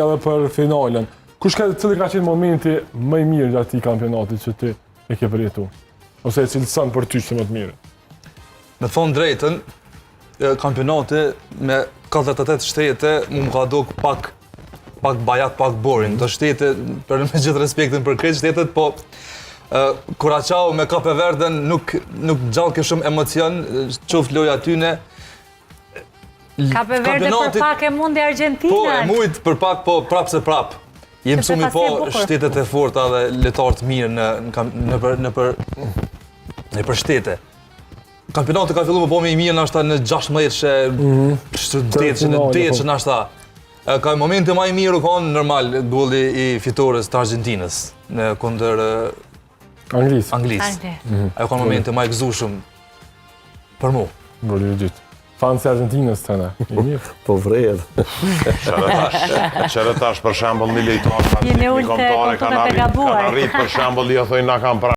edhe për finalen. Cili ka qenë momenti më i mirë gjatë këtij kampionati që ti e ke përjetuar? Ose e cilëson për ty si më të mirë? Me thonë drejtën, kampionati me 48 shtete më ka duk pak bajat, pak boring. Të shtete, për me gjithë respektin për krejt shtetet, po Kuraqao me Kape Verden nuk gjallë ke shumë emocion, qoftë loja tyne. Kape Verde për pak e mundi Argentina. Po, e mujt për pak, po prap se prap. Jem sumi po shtetet e forta dhe letarë të mirë në për shtete. Kampionati ka fillu më po me i mirë nashta në 16 në 8 nashta. Ka momenti ma i mirë u konë normal golli i fitores të Argentinës në kundër Anglisë. Ajo ka momenti ma i gëzushëm për mu. Golli i dytë. Fanë se Argentinës të në. Po vrejët. Qërëtash për shembull një lejtar, një kontore kanë arrit për shembull, jo thojnë na kam pra